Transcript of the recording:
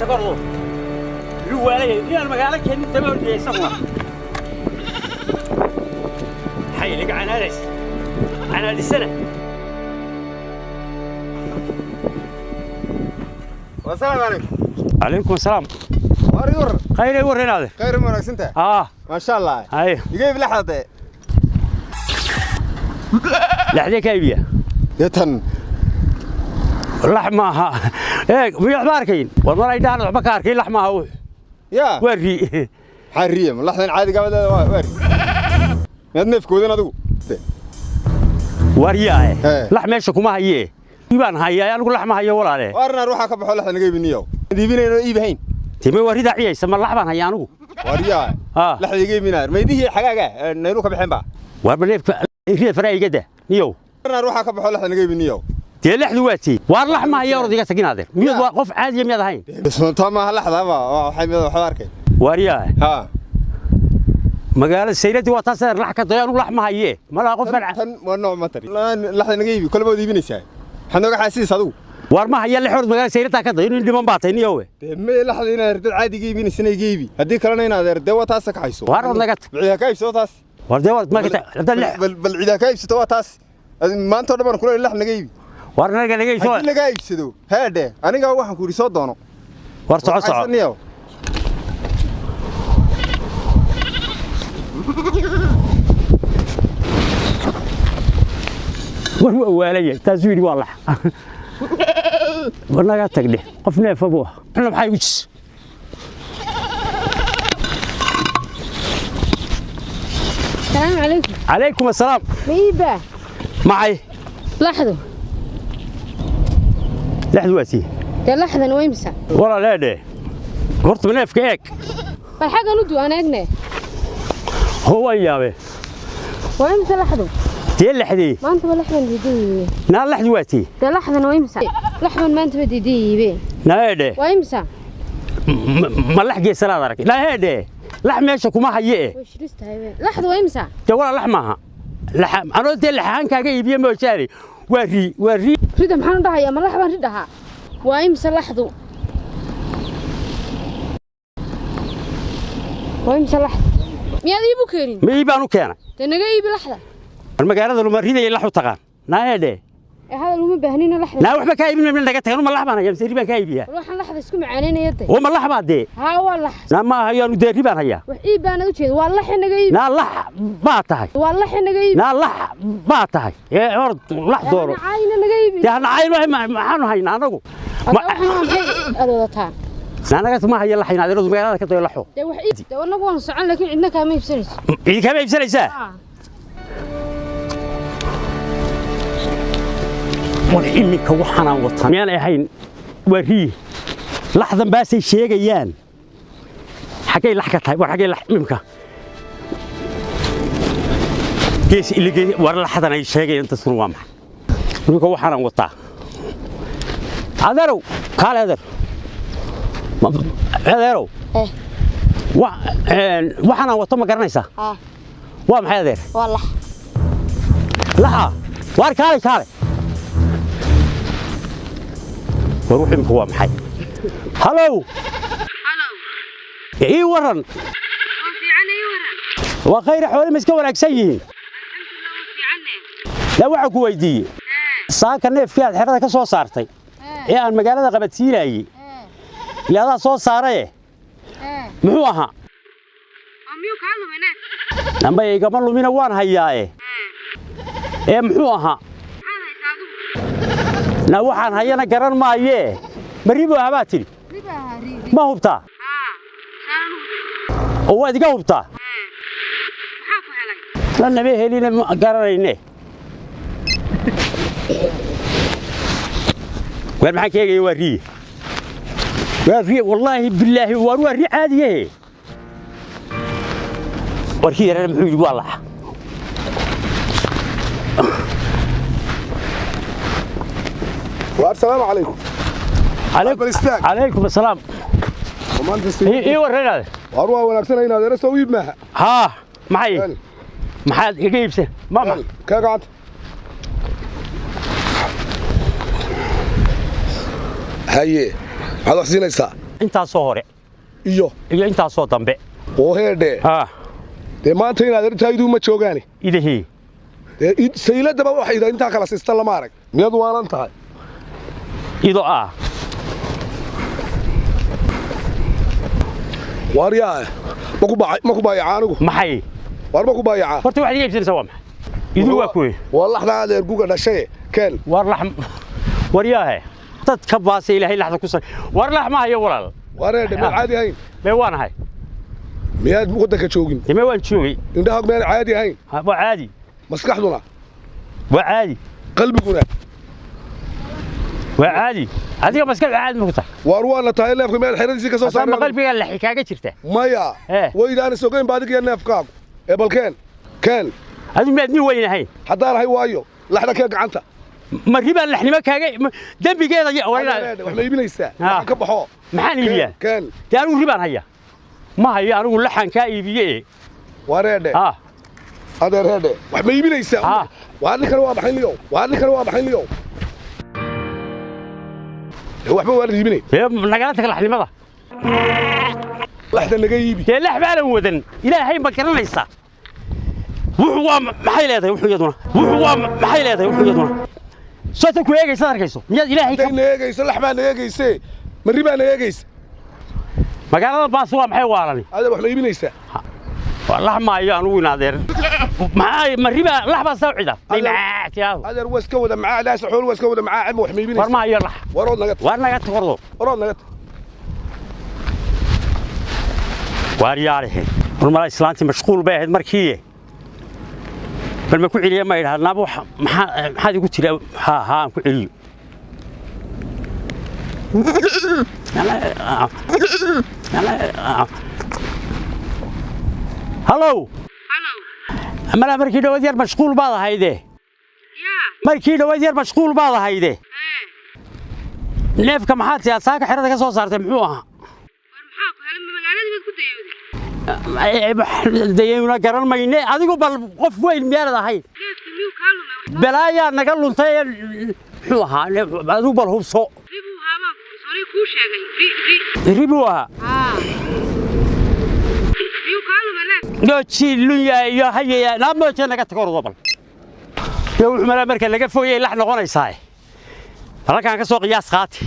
كله الوالي دي المقالة كأني تمام دي سمع حي لك أنا للسنة السلام عليكم. عليكم السلام. واريور. خير يور هنا. خير منك أنت. ما شاء الله. أيه. يجيب لحظة. لحظة كيفية؟ يتن. لحمها. إيه بيحباركين. والله يدان بكاركين لحمها هو. يا. وري. حريم لحظة عادي قبل وري. ندنف كودنا دو. ورياه. لحمة شكوما هي. يبان هيا أنا أقول لحمة هيا ولا عليه. وارنا روحك بحول لحظة نجيب النيو. ديبين إنه إيبهين. تيمي وريد عيا يسمى لحمة هيا أنا. ورياه. لحظة يجيب منار. ما يديه حاجة نروح بحين بقى. واربليف في فراي كده نيو. وارنا روحك بحول لحظة نجيب النيو. تيلح دواتي. واللحمة هيا ورد يقصد هذا. ميد وقف عادي ميد هين. بس ما لحظة ما حي حوارك. ورياه. مقالة سيرتي وتصير لحكة ضيان ولحمة هي ما لا قف فرع تن ونوع مطري لا لحظة نجيبي كل ما يبيني شيء حنا حاسيس هذو وارما هي اللي حرد مقالة سيرتها كذا اللي من باطني هو ما لحظة هنا رد عادي جيبين السنة يجيبي هديك كلنا هنا رد وتاسك حيسو وارد نقط بعيدا كيف سو تاس ورد ما قلت بالعيدا كيف سو تاس ما أنت ولا كل اللي إحنا جيبي وارنا قال لي شو اللي جايب سدو هذا أنا جا واحد كوري صوت دانو ورصع صع والله تزويري والله والله قاعد تقلي قفنا في ابوها احنا بحيوش السلام عليكم. عليكم السلام. ميبه معي لحظه واتي لحظه نويمسا والله لا ده قرط من افكيك الحاجه ندو انا اجنه هو يابه ويمسا لحظه تي لحدي ما انت لحظه بدي نال لحدواتي لحظه نويمسا لحظه ما انت بدي بي ناده ويمسا ما لحقي سلا درك لا هده لحم ايش كما هي وش رستها لحظه ويمسا والله لحمها لحم انا انت لحان كاغا يبي ما شاري وري ريده maxaan dhahayaa ma laxbaan ridaha waa imsa laxdu miyaad iibu keenin ma iibaan u keenay tanaga iibi laxda magaalada luma riday laxu taqaan naayade hada luma baahnina laxda la waxba ka iibin ma naga tagan ma laxbaan ayam siri baan ka iibiya waxaan laxda isku macaaneenaya oo ma laxbaade ha waa lax ma hayaan u deeri baan hayaa wax iibaan u jeed waa lax naga iibi na lax ba tahay waa lax naga iibi na lax ba tahay ee hord lax dooro ayna naga iibi yaa nacay maxaanu haynaa anagu adoodataan naanaga ma haya laxayna adeeradu magaalada ka doolaxo de wax iib de wanagu waan socon laakiin cidna kaama iibsanayso cid kaama iibsanaysaa والإنك وحنا وطن يعني هين وريه لحظة بس الشيء جيان حكي لحكة هاي وحكي لحمك كيس اللي جي ورا لحظة هاي الشيء جيان تصنوا معه إنك وحنا وطن هذا قال هذا وحنا وطن ما قرنيسه وام هذا والله لا واركالي وروح إنك هو محي هلو إيه ورن وفي عنه ورن وخير حوالي مسكون أكسيه لا وعك ويدي ساكن نف فيها الحفظة كسو صارتي إيه المقالة قبت سيلاي لا هذا صوت صاريه محوها أميو كانوا منك لما يقبلوا من وان هياي إيه محوها لا waxaan hayana garan maaye baribo haba tiri ma hubta oo waad iga hubta maxaa ku helay la nabe helina garanayne war maxaa keegay wari wallahi billahi wari caadiye warkii yara muxuu yiri wallahi السلام عليكم. عليكم السلام. إيه ورينا. أروى ونكسر هنا ده رسوي بمها. ها معي. محل يجيبسه ماما. كقعد. هاي هذا حسين إسا. intaasoo hore iyo intaasoo dambe oo heedhe dee maanta inaad arintaydu ma joogaane idahii sayladaba waxay idhaa intaa kala siista lama arag miyaad waalan tahay ido waaryaa ma ku baayacaa anigu maxay waar ma ku baayacaa horta waxaad iga iibsanaysaa waa maxay idu waa kuwe waa laxda adeer guga dhashay keen war lax waryaahe dad ka baasay ilaahay laxda ku sar war lax ma hayo walaal wareedhe ma caadi ahayn mee waanahay miyaad waddanka joogin mee waan joogay indhaha meel caadi ahayn waa caadi maskaxduna waa caadi qalbiguna waa caadi adiga maskaxda caadi ma ku tahay waar waana tahay neefka meel xeradiisii ka soo saaray ma qalbiga la xikaaga jirta maya waydaana sogeyn baadiga iyo neefkaagu ee balkeen keen adigu maad ni weynahay haddaan ahay waayo laxda kee gacanta ma ribaan laxnimo kaaga dembigeeda wax ma iibinaysaa ka baxo maxaan iibiyaa keen dee anigu ribaan haya ma hayo anigu laxan kaa iibiye wareedhe adeer heedhe wax ma iibinaysaa waa ninkana waa baxayniyow waxba waa la iibinay nagala tag laxnimada laxda naga iibi dee lax baanan wadan ilaahay ma garanaysaa wuxuu waa maxay leedahay wuxuu yaduna soota ku eegaysa arkayso miyaad ilaahay ka eegayso lax baa naga eegayse mari baa naga eegaysa magaalada baas waa maxay waalani adeer wax ma iibinaysaa lax maayo anugu inaadeer maxay mari baa lax baa soo cida adeer waa iska wada macaa laas xoolo waa iska wada macaa wax ma iibinaysaa war maayo lax warood naga tagordo waar yaarihe warmala islaantii mashquul bay ahayd markii bal ma ku celiya ma idhaa naabo maxaad igu tiri aan ku celiyo hallow amala markii dhawaad yar mashquul baad ahayde neefka maxaad tiyaa saaka xerada ka soo saartay muxuu ahaa dayayna garan mayne adigu bal qof weyn miyaanad ahayn balaayaa naga luntay muxuu ahaa adigu bal hubso ribuu ahaa jilunya iyo hayaya naamooje naga tagordo bal wuxuu malaa marka laga fogeeyay lax noqonaysaa halkaan ka soo qiyaas qaati